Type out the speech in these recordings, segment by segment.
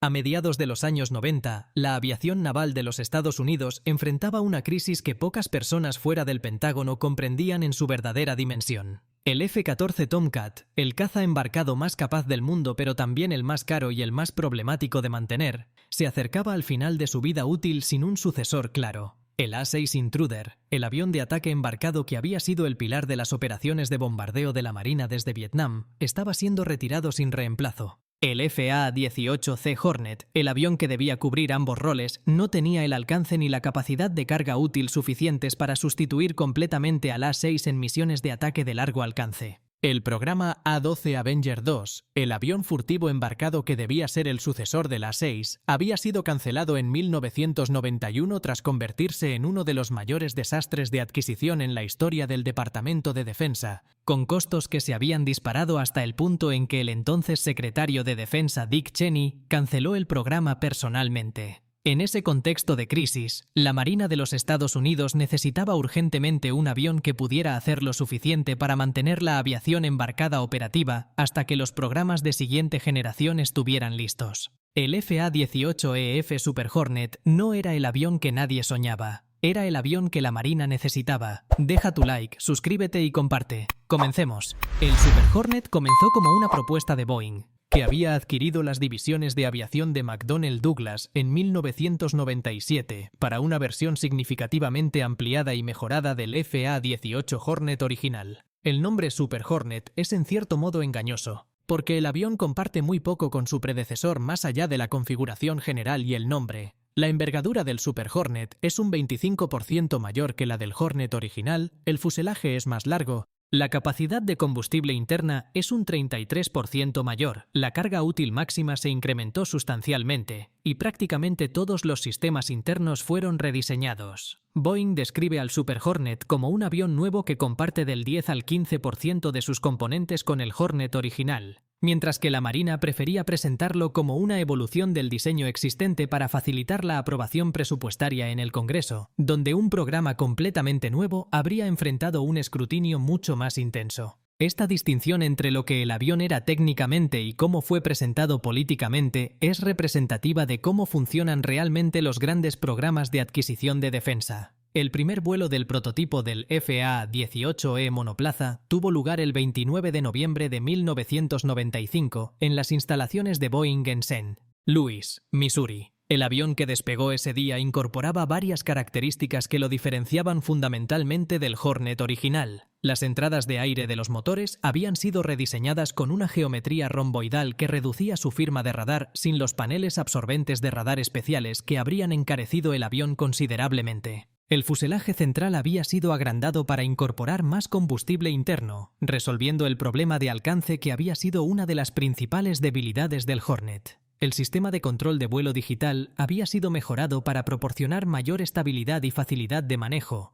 A mediados de los años 90, la aviación naval de los Estados Unidos enfrentaba una crisis que pocas personas fuera del Pentágono comprendían en su verdadera dimensión. El F-14 Tomcat, el caza embarcado más capaz del mundo pero también el más caro y el más problemático de mantener, se acercaba al final de su vida útil sin un sucesor claro. El A-6 Intruder, el avión de ataque embarcado que había sido el pilar de las operaciones de bombardeo de la Marina desde Vietnam, estaba siendo retirado sin reemplazo. El FA-18C Hornet, el avión que debía cubrir ambos roles, no tenía el alcance ni la capacidad de carga útil suficientes para sustituir completamente al A-6 en misiones de ataque de largo alcance. El programa A-12 Avenger II, el avión furtivo embarcado que debía ser el sucesor del A-6, había sido cancelado en 1991 tras convertirse en uno de los mayores desastres de adquisición en la historia del Departamento de Defensa, con costos que se habían disparado hasta el punto en que el entonces secretario de Defensa Dick Cheney canceló el programa personalmente. En ese contexto de crisis, la Marina de los Estados Unidos necesitaba urgentemente un avión que pudiera hacer lo suficiente para mantener la aviación embarcada operativa hasta que los programas de siguiente generación estuvieran listos. El FA-18EF Super Hornet no era el avión que nadie soñaba. Era el avión que la Marina necesitaba. Deja tu like, suscríbete y comparte. Comencemos. El Super Hornet comenzó como una propuesta de Boeing, que había adquirido las divisiones de aviación de McDonnell Douglas en 1997 para una versión significativamente ampliada y mejorada del FA-18 Hornet original. El nombre Super Hornet es en cierto modo engañoso, porque el avión comparte muy poco con su predecesor más allá de la configuración general y el nombre. La envergadura del Super Hornet es un 25% mayor que la del Hornet original, el fuselaje es más largo, la capacidad de combustible interna es un 33% mayor, la carga útil máxima se incrementó sustancialmente, y prácticamente todos los sistemas internos fueron rediseñados. Boeing describe al Super Hornet como un avión nuevo que comparte del 10 al 15% de sus componentes con el Hornet original, mientras que la Marina prefería presentarlo como una evolución del diseño existente para facilitar la aprobación presupuestaria en el Congreso, donde un programa completamente nuevo habría enfrentado un escrutinio mucho más intenso. Esta distinción entre lo que el avión era técnicamente y cómo fue presentado políticamente es representativa de cómo funcionan realmente los grandes programas de adquisición de defensa. El primer vuelo del prototipo del FA-18E monoplaza tuvo lugar el 29 de noviembre de 1995 en las instalaciones de Boeing en St. Louis, Missouri. El avión que despegó ese día incorporaba varias características que lo diferenciaban fundamentalmente del Hornet original. Las entradas de aire de los motores habían sido rediseñadas con una geometría romboidal que reducía su firma de radar sin los paneles absorbentes de radar especiales que habrían encarecido el avión considerablemente. El fuselaje central había sido agrandado para incorporar más combustible interno, resolviendo el problema de alcance que había sido una de las principales debilidades del Hornet. El sistema de control de vuelo digital había sido mejorado para proporcionar mayor estabilidad y facilidad de manejo,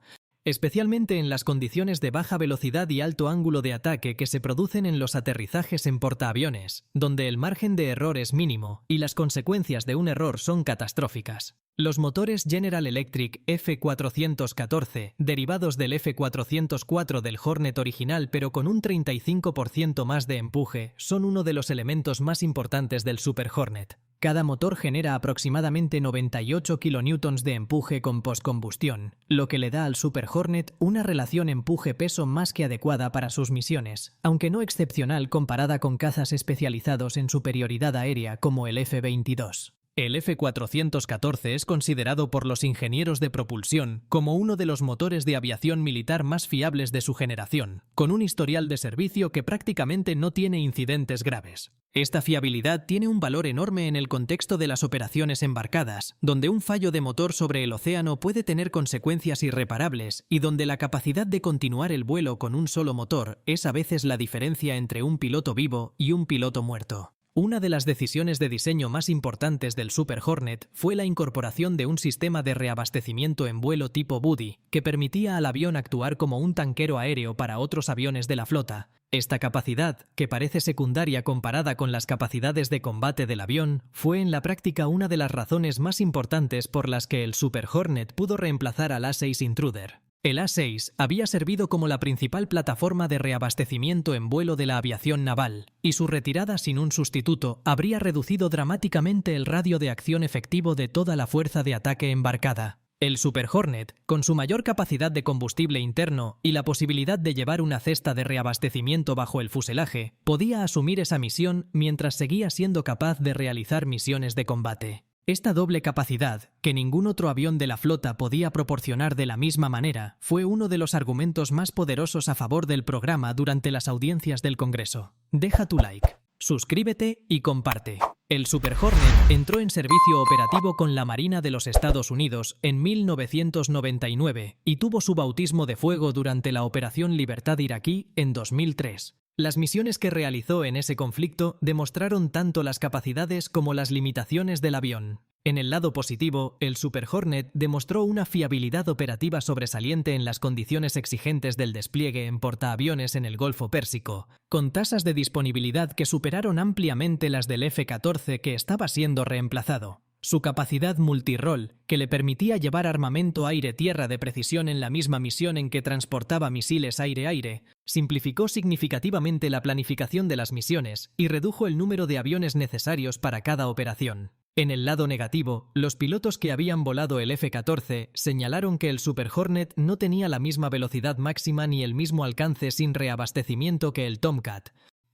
especialmente en las condiciones de baja velocidad y alto ángulo de ataque que se producen en los aterrizajes en portaaviones, donde el margen de error es mínimo y las consecuencias de un error son catastróficas. Los motores General Electric F414, derivados del F404 del Hornet original pero con un 35% más de empuje, son uno de los elementos más importantes del Super Hornet. Cada motor genera aproximadamente 98 kN de empuje con postcombustión, lo que le da al Super Hornet una relación empuje-peso más que adecuada para sus misiones, aunque no excepcional comparada con cazas especializados en superioridad aérea como el F-22. El F414 es considerado por los ingenieros de propulsión como uno de los motores de aviación militar más fiables de su generación, con un historial de servicio que prácticamente no tiene incidentes graves. Esta fiabilidad tiene un valor enorme en el contexto de las operaciones embarcadas, donde un fallo de motor sobre el océano puede tener consecuencias irreparables y donde la capacidad de continuar el vuelo con un solo motor es a veces la diferencia entre un piloto vivo y un piloto muerto. Una de las decisiones de diseño más importantes del Super Hornet fue la incorporación de un sistema de reabastecimiento en vuelo tipo Buddy, que permitía al avión actuar como un tanquero aéreo para otros aviones de la flota. Esta capacidad, que parece secundaria comparada con las capacidades de combate del avión, fue en la práctica una de las razones más importantes por las que el Super Hornet pudo reemplazar al A-6 Intruder. El A-6 había servido como la principal plataforma de reabastecimiento en vuelo de la aviación naval, y su retirada sin un sustituto habría reducido dramáticamente el radio de acción efectivo de toda la fuerza de ataque embarcada. El Super Hornet, con su mayor capacidad de combustible interno y la posibilidad de llevar una cesta de reabastecimiento bajo el fuselaje, podía asumir esa misión mientras seguía siendo capaz de realizar misiones de combate. Esta doble capacidad, que ningún otro avión de la flota podía proporcionar de la misma manera, fue uno de los argumentos más poderosos a favor del programa durante las audiencias del Congreso. Deja tu like, suscríbete y comparte. El Super Hornet entró en servicio operativo con la Marina de los Estados Unidos en 1999 y tuvo su bautismo de fuego durante la Operación Libertad iraquí en 2003. Las misiones que realizó en ese conflicto demostraron tanto las capacidades como las limitaciones del avión. En el lado positivo, el Super Hornet demostró una fiabilidad operativa sobresaliente en las condiciones exigentes del despliegue en portaaviones en el Golfo Pérsico, con tasas de disponibilidad que superaron ampliamente las del F-14 que estaba siendo reemplazado. Su capacidad multirol, que le permitía llevar armamento aire-tierra de precisión en la misma misión en que transportaba misiles aire-aire, simplificó significativamente la planificación de las misiones y redujo el número de aviones necesarios para cada operación. En el lado negativo, los pilotos que habían volado el F-14 señalaron que el Super Hornet no tenía la misma velocidad máxima ni el mismo alcance sin reabastecimiento que el Tomcat.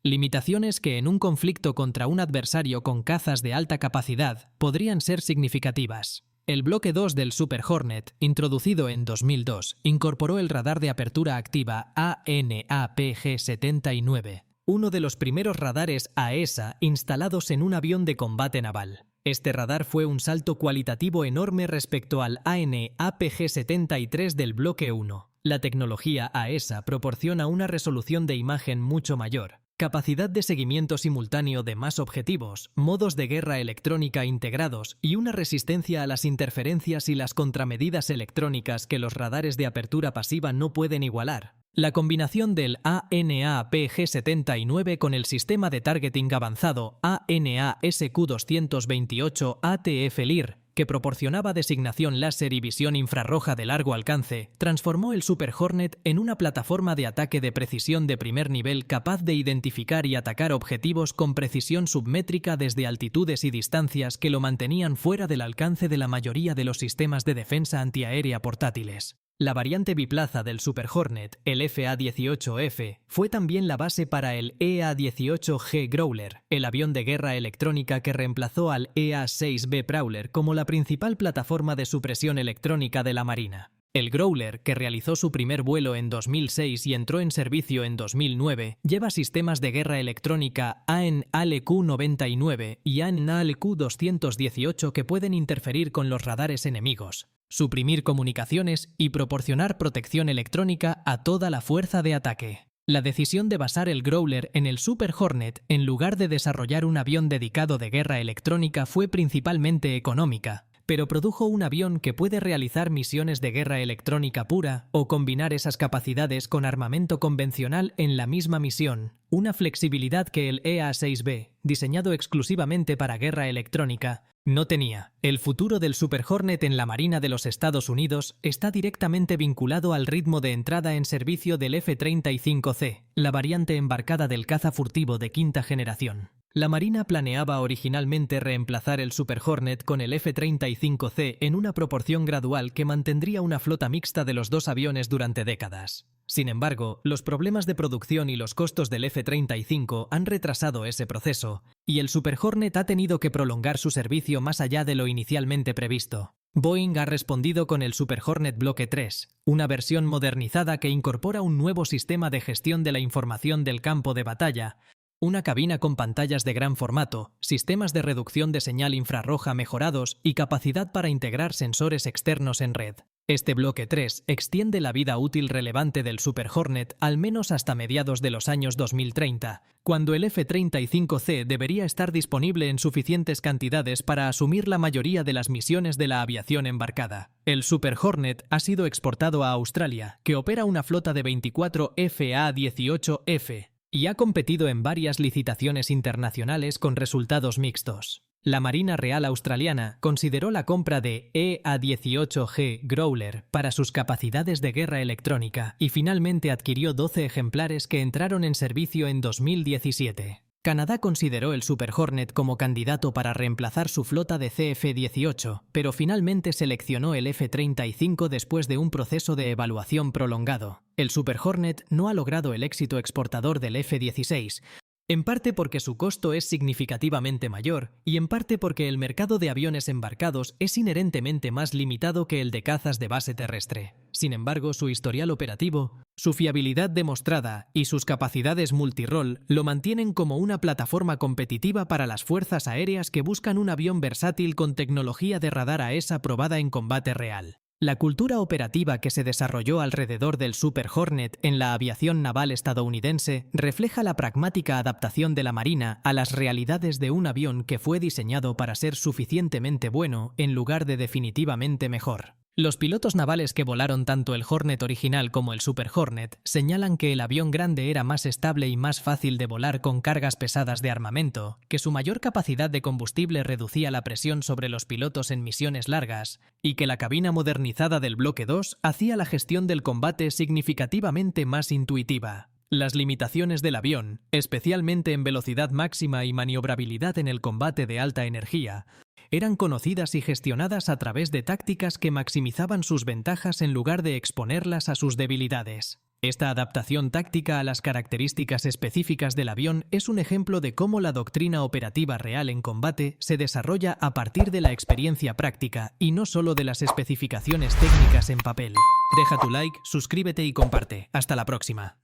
Limitaciones que en un conflicto contra un adversario con cazas de alta capacidad podrían ser significativas. El bloque 2 del Super Hornet, introducido en 2002, incorporó el radar de apertura activa ANAPG-79, uno de los primeros radares AESA instalados en un avión de combate naval. Este radar fue un salto cualitativo enorme respecto al AN-APG-73 del bloque 1. La tecnología AESA proporciona una resolución de imagen mucho mayor, capacidad de seguimiento simultáneo de más objetivos, modos de guerra electrónica integrados y una resistencia a las interferencias y las contramedidas electrónicas que los radares de apertura pasiva no pueden igualar. La combinación del ANAPG-79 con el sistema de targeting avanzado ANASQ-228 ATF-LIR, que proporcionaba designación láser y visión infrarroja de largo alcance, transformó el Super Hornet en una plataforma de ataque de precisión de primer nivel capaz de identificar y atacar objetivos con precisión submétrica desde altitudes y distancias que lo mantenían fuera del alcance de la mayoría de los sistemas de defensa antiaérea portátiles. La variante biplaza del Super Hornet, el FA-18F, fue también la base para el EA-18G Growler, el avión de guerra electrónica que reemplazó al EA-6B Prowler como la principal plataforma de supresión electrónica de la Marina. El Growler, que realizó su primer vuelo en 2006 y entró en servicio en 2009, lleva sistemas de guerra electrónica AN-ALQ-99 y AN-ALQ-218 que pueden interferir con los radares enemigos, suprimir comunicaciones y proporcionar protección electrónica a toda la fuerza de ataque. La decisión de basar el Growler en el Super Hornet en lugar de desarrollar un avión dedicado de guerra electrónica fue principalmente económica, pero produjo un avión que puede realizar misiones de guerra electrónica pura o combinar esas capacidades con armamento convencional en la misma misión, una flexibilidad que el EA-6B, diseñado exclusivamente para guerra electrónica, no tenía. El futuro del Super Hornet en la Marina de los Estados Unidos está directamente vinculado al ritmo de entrada en servicio del F-35C, la variante embarcada del caza furtivo de quinta generación. La Marina planeaba originalmente reemplazar el Super Hornet con el F-35C en una proporción gradual que mantendría una flota mixta de los dos aviones durante décadas. Sin embargo, los problemas de producción y los costos del F-35 han retrasado ese proceso, y el Super Hornet ha tenido que prolongar su servicio más allá de lo inicialmente previsto. Boeing ha respondido con el Super Hornet Bloque 3, una versión modernizada que incorpora un nuevo sistema de gestión de la información del campo de batalla, una cabina con pantallas de gran formato, sistemas de reducción de señal infrarroja mejorados y capacidad para integrar sensores externos en red. Este bloque 3 extiende la vida útil relevante del Super Hornet al menos hasta mediados de los años 2030, cuando el F-35C debería estar disponible en suficientes cantidades para asumir la mayoría de las misiones de la aviación embarcada. El Super Hornet ha sido exportado a Australia, que opera una flota de 24 FA-18F, y ha competido en varias licitaciones internacionales con resultados mixtos. La Marina Real Australiana consideró la compra de EA-18G Growler para sus capacidades de guerra electrónica y finalmente adquirió 12 ejemplares que entraron en servicio en 2017. Canadá consideró el Super Hornet como candidato para reemplazar su flota de CF-18, pero finalmente seleccionó el F-35 después de un proceso de evaluación prolongado. El Super Hornet no ha logrado el éxito exportador del F-16, en parte porque su costo es significativamente mayor y en parte porque el mercado de aviones embarcados es inherentemente más limitado que el de cazas de base terrestre. Sin embargo, su historial operativo, su fiabilidad demostrada y sus capacidades multirol lo mantienen como una plataforma competitiva para las fuerzas aéreas que buscan un avión versátil con tecnología de radar AESA probada en combate real. La cultura operativa que se desarrolló alrededor del Super Hornet en la aviación naval estadounidense refleja la pragmática adaptación de la Marina a las realidades de un avión que fue diseñado para ser suficientemente bueno en lugar de definitivamente mejor. Los pilotos navales que volaron tanto el Hornet original como el Super Hornet señalan que el avión grande era más estable y más fácil de volar con cargas pesadas de armamento, que su mayor capacidad de combustible reducía la presión sobre los pilotos en misiones largas, y que la cabina modernizada del Bloque 2 hacía la gestión del combate significativamente más intuitiva. Las limitaciones del avión, especialmente en velocidad máxima y maniobrabilidad en el combate de alta energía, eran conocidas y gestionadas a través de tácticas que maximizaban sus ventajas en lugar de exponerlas a sus debilidades. Esta adaptación táctica a las características específicas del avión es un ejemplo de cómo la doctrina operativa real en combate se desarrolla a partir de la experiencia práctica y no solo de las especificaciones técnicas en papel. Deja tu like, suscríbete y comparte. Hasta la próxima.